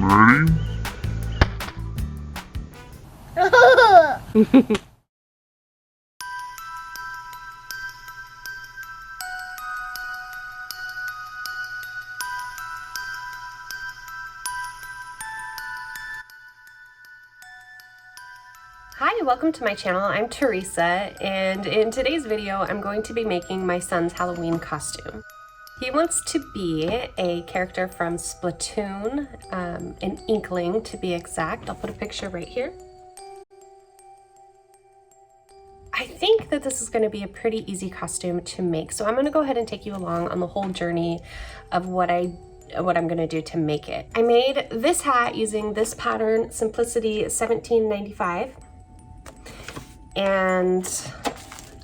Hi, welcome to my channel. I'm Theresa, and in today's video I'm going to be making my son's Halloween costume. He wants to be a character from Splatoon, an Inkling to be exact. I'll put a picture right here. I think that this is going to be a pretty easy costume to make, so I'm going to go ahead and take you along on the whole journey of what I'm going to do to make it. I made this hat using this pattern, Simplicity 1795. And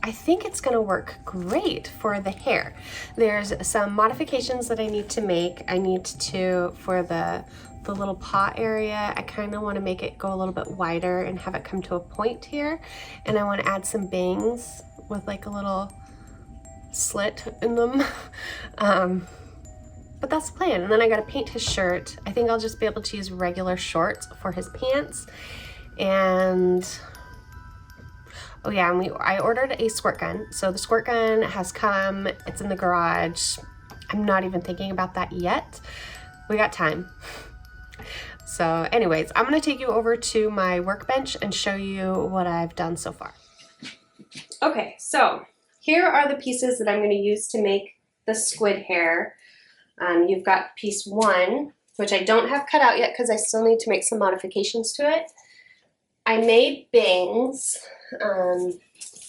I think it's gonna work great for the hair. There's some modifications that I need to make. I need to, for the little paw area, I kind of want to make it go a little bit wider and have it come to a point here. And I want to add some bangs with like a little slit in them. But that's the plan. And then I gotta paint his shirt. I think I'll just be able to use regular shorts for his pants. And oh yeah, and I ordered a squirt gun. So the squirt gun has come, it's in the garage. I'm not even thinking about that yet. We got time. So anyways, I'm gonna take you over to my workbench and show you what I've done so far. Okay, so here are the pieces that I'm gonna use to make the squid hair. You've got piece 1, which I don't have cut out yet because I still need to make some modifications to it. I made bangs.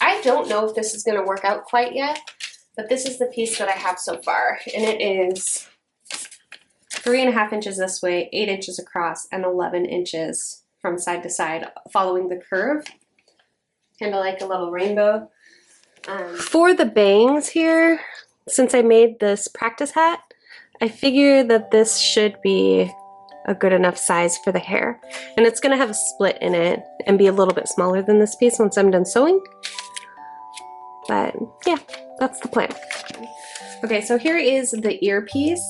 I don't know if this is going to work out quite yet, but this is the piece that I have so far, and it is 3.5 inches this way, 8 inches across, and 11 inches from side to side, following the curve, kind of like a little rainbow. For the bangs here, since I made this practice hat, I figure that this should be a good enough size for the hair, and it's gonna have a split in it and be a little bit smaller than this piece once I'm done sewing, but yeah, that's the plan. Okay, so here is the earpiece.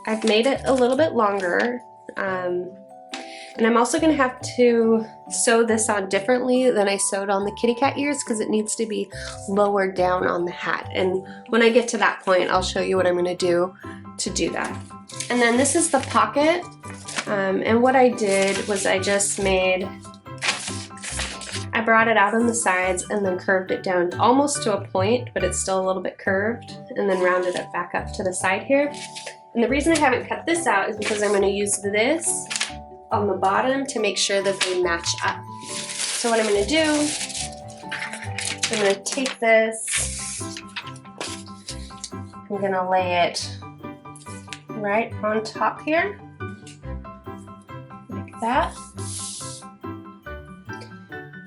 I've made it a little bit longer, and I'm also gonna have to sew this on differently than I sewed on the kitty cat ears because it needs to be lower down on the hat, and when I get to that point I'll show you what I'm gonna do to do that. And then this is the pocket, and what I did was I brought it out on the sides and then curved it down almost to a point, but it's still a little bit curved, and then rounded it back up to the side here. And the reason I haven't cut this out is because I'm going to use this on the bottom to make sure that they match up. So what I'm going to do, I'm going to take this, I'm going to lay it right on top here, like that.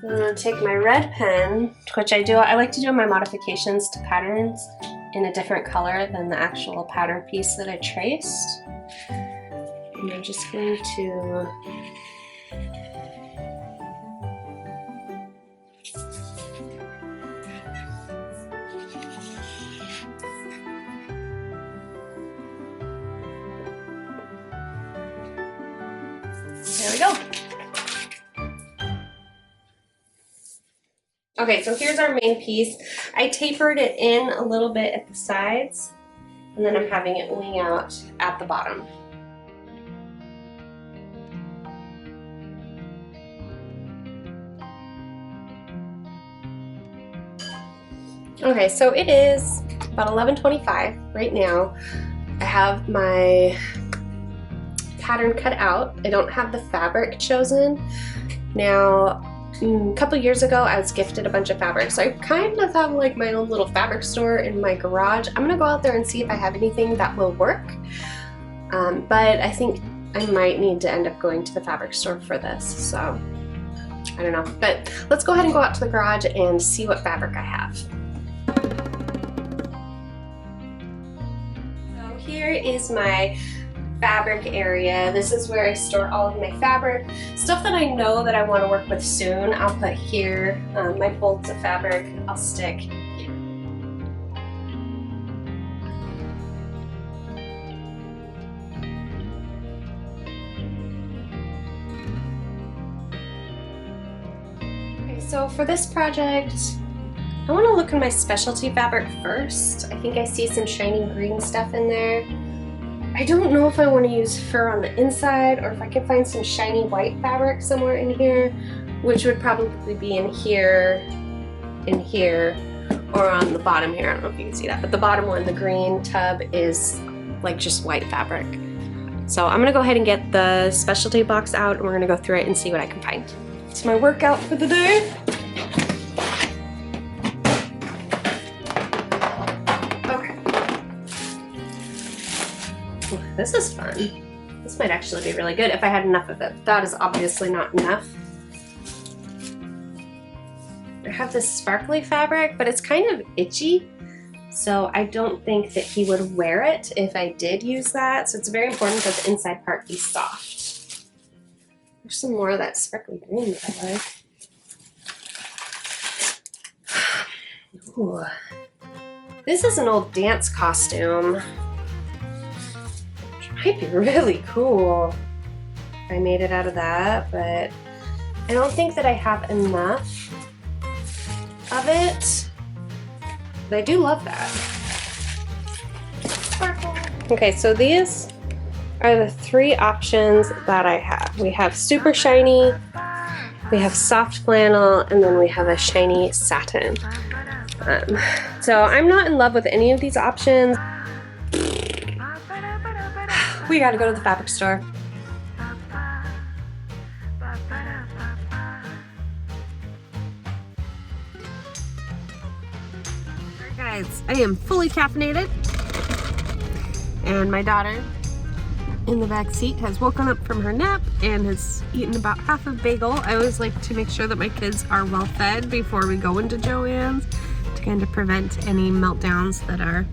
I'm going to take my red pen, which I like to do my modifications to patterns in a different color than the actual pattern piece that I traced. And I'm just going to there we go. Okay, so here's our main piece. I tapered it in a little bit at the sides, and then I'm having it wing out at the bottom. Okay, so it is about 11:25 right now. I have my pattern cut out. I don't have the fabric chosen. Now, a couple years ago I was gifted a bunch of fabric, so I kind of have like my own little fabric store in my garage. I'm gonna go out there and see if I have anything that will work, but I think I might need to end up going to the fabric store for this, so I don't know. But let's go ahead and go out to the garage and see what fabric I have. So here is my fabric area. This is where I store all of my fabric. Stuff that I know that I want to work with soon, I'll put here. My bolts of fabric, I'll stick here. So for this project, I want to look at my specialty fabric first. I think I see some shiny green stuff in there. I don't know if I want to use fur on the inside or if I can find some shiny white fabric somewhere in here, which would probably be in here, or on the bottom here. I don't know if you can see that, but the bottom one, the green tub, is like just white fabric. So I'm gonna go ahead and get the specialty box out and we're gonna go through it and see what I can find. It's my workout for the day. Okay. Ooh, this is fun. This might actually be really good if I had enough of it. That is obviously not enough. I have this sparkly fabric, but it's kind of itchy. So I don't think that he would wear it if I did use that. So it's very important that the inside part be soft. There's some more of that sparkly green that I like. Ooh. This is an old dance costume, which might be really cool if I made it out of that, but I don't think that I have enough of it. But I do love that. Sparkle. Okay, so these are the three options that I have. We have super shiny, we have soft flannel, and then we have a shiny satin. So I'm not in love with any of these options. We gotta go to the fabric store. Guys, I am fully caffeinated, and my daughter in the back seat has woken up from her nap and has eaten about half a bagel. I always like to make sure that my kids are well fed before we go into Joann's to kind of prevent any meltdowns that are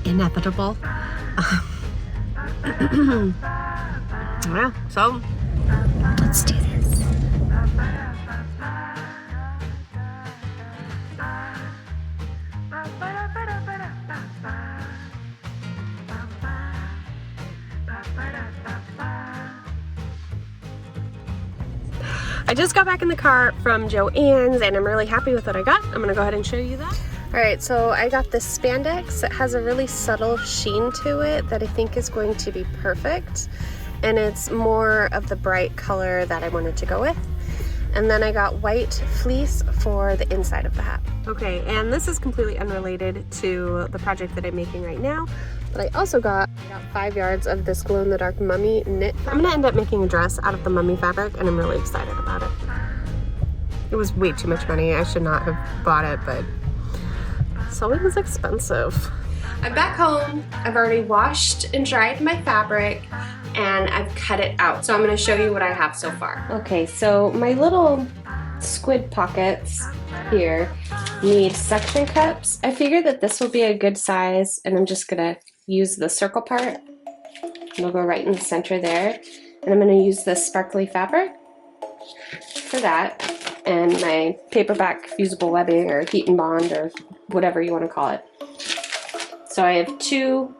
inevitable. Yeah, so let's do this. I just got back in the car from Joann's and I'm really happy with what I got. I'm gonna go ahead and show you that. Alright, so I got this spandex. It has a really subtle sheen to it that I think is going to be perfect. And it's more of the bright color that I wanted to go with. And then I got white fleece for the inside of the hat. Okay, and this is completely unrelated to the project that I'm making right now, but I also got 5 yards of this glow-in-the-dark mummy knit. I'm gonna end up making a dress out of the mummy fabric, and I'm really excited about it. It was way too much money. I should not have bought it, but sewing is expensive. I'm back home. I've already washed and dried my fabric, and I've cut it out. So I'm gonna show you what I have so far. Okay, so my little squid pockets here need suction cups. I figured that this will be a good size, and I'm just gonna use the circle part. And it'll go right in the center there. And I'm gonna use the sparkly fabric for that, and my paperback fusible webbing or heat and bond or whatever you wanna call it. So I have 2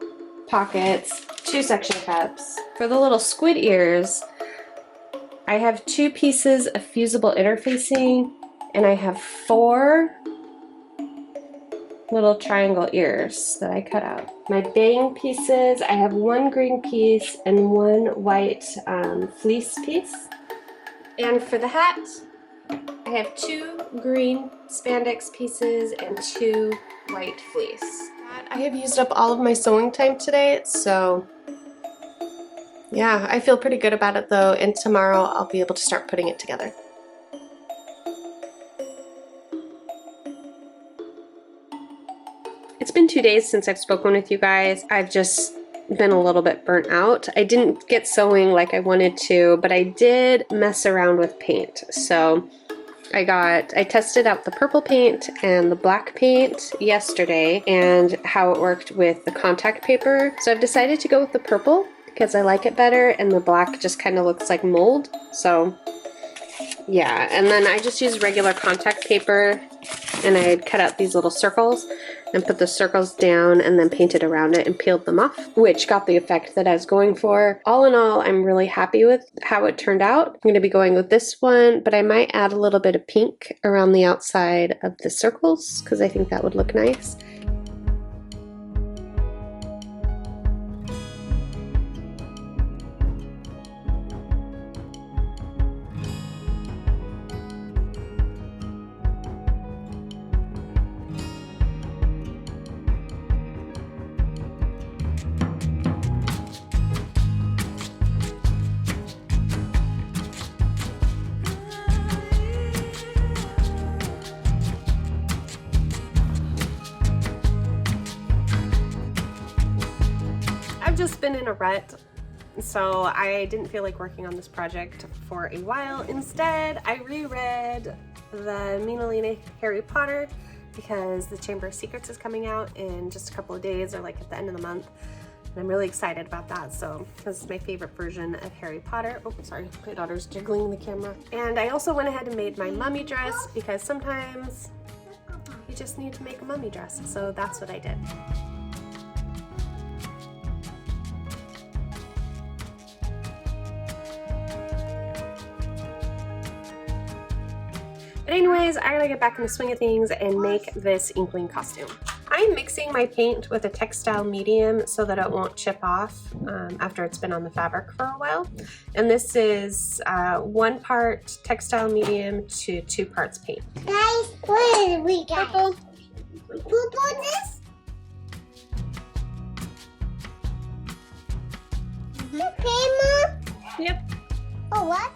pockets, 2 suction cups. For the little squid ears, I have 2 pieces of fusible interfacing, and I have 4 little triangle ears that I cut out. My bang pieces, I have 1 green piece and 1 white fleece piece. And for the hat, I have 2 green spandex pieces and 2 white fleece. I have used up all of my sewing time today, so yeah, I feel pretty good about it though, and tomorrow I'll be able to start putting it together. It's been 2 days since I've spoken with you guys. I've just been a little bit burnt out. I didn't get sewing like I wanted to, but I did mess around with paint. So I tested out the purple paint and the black paint yesterday and how it worked with the contact paper. So I've decided to go with the purple because I like it better, and the black just kind of looks like mold. So yeah, and then I just used regular contact paper, and I had cut out these little circles, and put the circles down and then painted around it and peeled them off, which got the effect that I was going for. All in all, I'm really happy with how it turned out. I'm going to be going with this one, but I might add a little bit of pink around the outside of the circles because I think that would look nice. I've just been in a rut, so I didn't feel like working on this project for a while. Instead, I reread the Mina Harry Potter because the Chamber of Secrets is coming out in just a couple of days, or like at the end of the month. And I'm really excited about that. So this is my favorite version of Harry Potter. Oh, sorry, my daughter's jiggling the camera. And I also went ahead and made my mummy dress because sometimes you just need to make a mummy dress. So that's what I did. But anyways, I gotta get back in the swing of things and make this Inkling costume. I'm mixing my paint with a textile medium so that it won't chip off after it's been on the fabric for a while. And this is 1 part textile medium to 2 parts paint. Guys, what did we get? Purple. Purple this? Okay, Mom? Yep. Oh, what?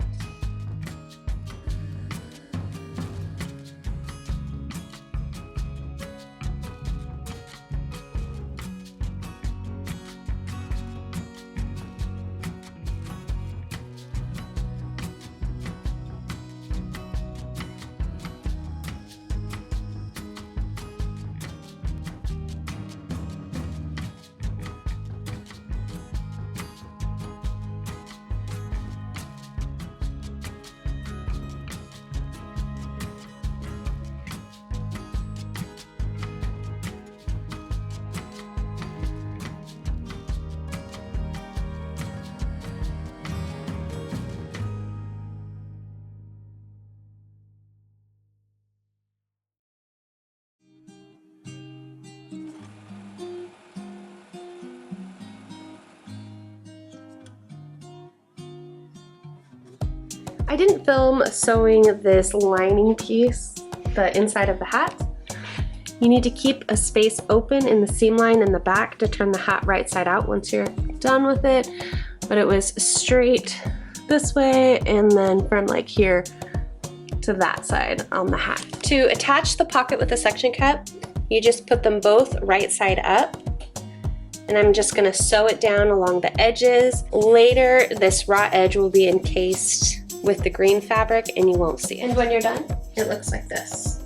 I didn't film sewing this lining piece, the inside of the hat. You need to keep a space open in the seam line in the back to turn the hat right side out once you're done with it. But it was straight this way and then from like here to that side on the hat. To attach the pocket with a suction cup, you just put them both right side up. And I'm just gonna sew it down along the edges. Later, this raw edge will be encased with the green fabric and you won't see it. And when you're done, it looks like this.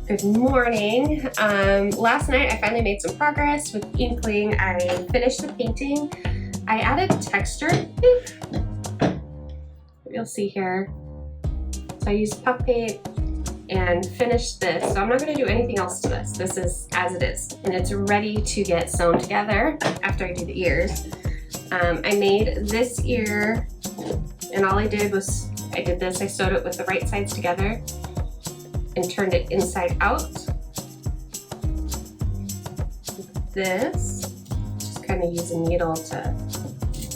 Good morning. Last night I finally made some progress with Inkling. I finished the painting. I added texture. You'll see here. So I used puff paint and finished this. So I'm not gonna do anything else to this. This is as it is. And it's ready to get sewn together after I do the ears. I made this ear and all I did was, I sewed it with the right sides together and turned it inside out. This, just kind of use a needle to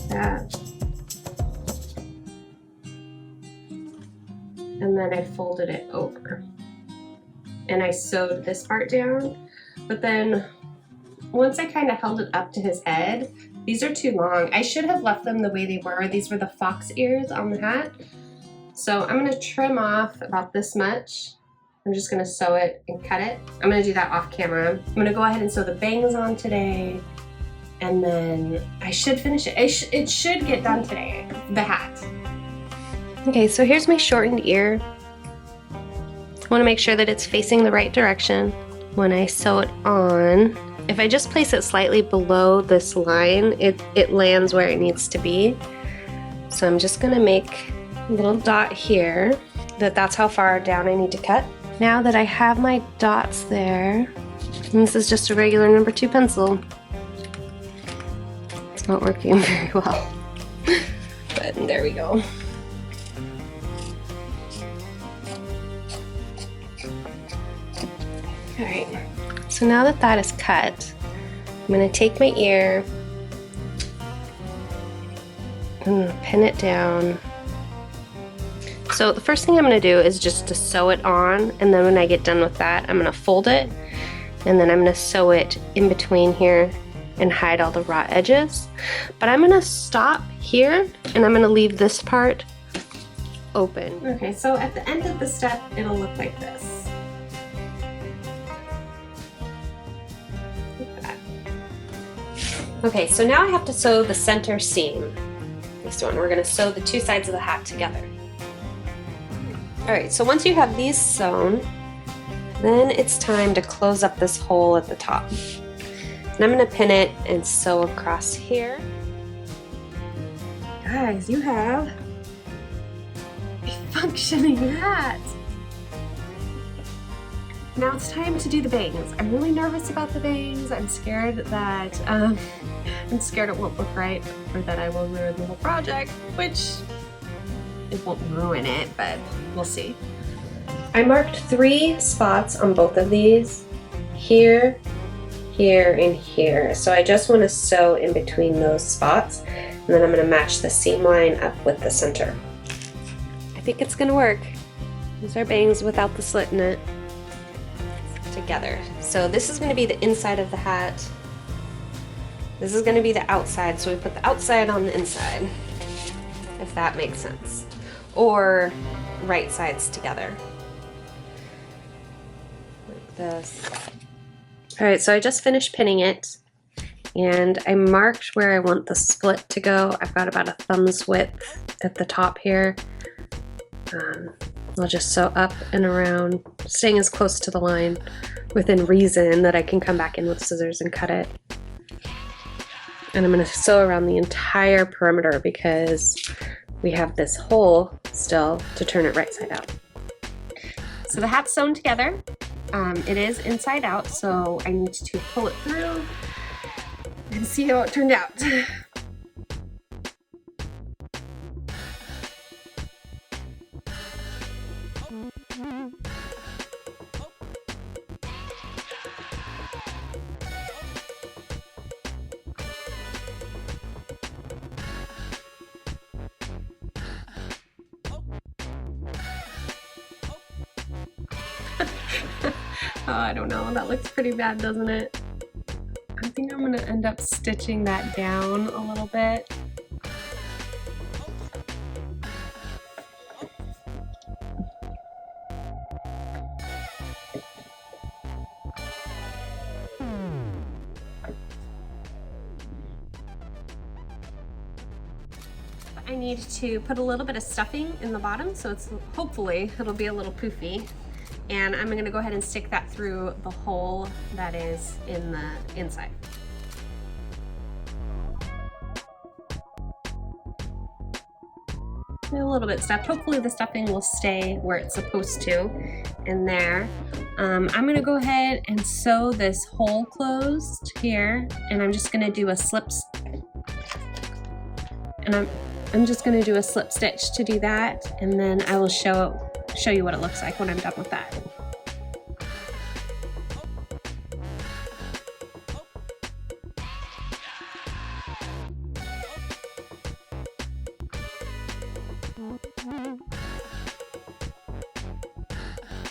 that. And then I folded it over and I sewed this part down. But then once I kind of held it up to his head, these are too long. I should have left them the way they were. These were the fox ears on the hat. So I'm gonna trim off about this much. I'm just gonna sew it and cut it. I'm gonna do that off camera. I'm gonna go ahead and sew the bangs on today. And then I should finish it. It should get done today, the hat. Okay, so here's my shortened ear. I want to make sure that it's facing the right direction when I sew it on. If I just place it slightly below this line, it lands where it needs to be. So I'm just gonna make a little dot here, that's how far down I need to cut. Now that I have my dots there, and this is just a regular number 2 pencil. It's not working very well, but there we go. Alright, so now that that is cut, I'm going to take my ear and pin it down. So the first thing I'm going to do is just to sew it on, and then when I get done with that, I'm going to fold it, and then I'm going to sew it in between here and hide all the raw edges. But I'm going to stop here, and I'm going to leave this part open. Okay, so at the end of the step, it'll look like this. Okay, so now I have to sew the center seam. This one, we're going to sew the 2 sides of the hat together. Alright, so once you have these sewn, then it's time to close up this hole at the top. And I'm going to pin it and sew across here. Guys, you have a functioning hat! Now it's time to do the bangs. I'm really nervous about the bangs. I'm scared that it won't look right, or that I will ruin the whole project, which it won't ruin it, but we'll see. I marked 3 spots on both of these, here, here, and here. So I just want to sew in between those spots, and then I'm going to match the seam line up with the center. I think it's going to work. These are bangs without the slit in it. Together. So this is going to be the inside of the hat. This is going to be the outside, so we put the outside on the inside, if that makes sense. Or right sides together. Like this. Alright, so I just finished pinning it, and I marked where I want the split to go. I've got about a thumb's width at the top here. I'll just sew up and around, staying as close to the line within reason that I can come back in with scissors and cut it. And I'm going to sew around the entire perimeter because we have this hole still to turn it right side out. So the hat's sewn together. It is inside out, so I need to pull it through and see how it turned out. Oh, I don't know. That looks pretty bad, doesn't it? I think I'm gonna end up stitching that down a little bit. I need to put a little bit of stuffing in the bottom, so it's hopefully it'll be a little poofy. And I'm gonna go ahead and stick that through the hole that is in the inside. A little bit stuffed. Hopefully the stuffing will stay where it's supposed to in there. I'm gonna go ahead and sew this hole closed here, and I'm just gonna do a slip, and I'm just gonna do a slip stitch to do that, and then I will show you what it looks like when I'm done with that.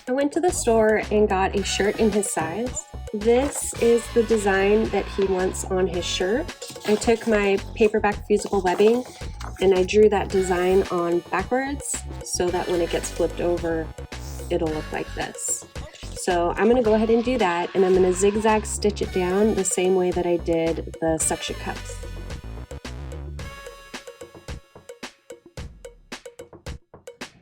I went to the store and got a shirt in his size. This is the design that he wants on his shirt. I took my paperback fusible webbing and I drew that design on backwards so that when it gets flipped over, it'll look like this. So I'm going to go ahead and do that, and I'm going to zigzag stitch it down the same way that I did the suction cups.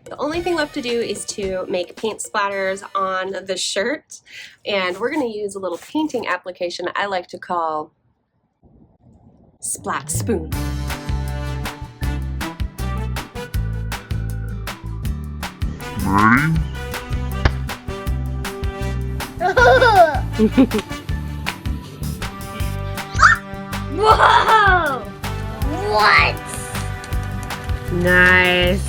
The only thing left to do is to make paint splatters on the shirt, and we're going to use a little painting application I like to call Splat Spoon. Whoa! What? Nice.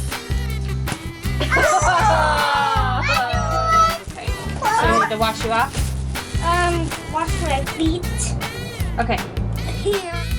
So you have to wash you off? Wash my feet. Okay. Here.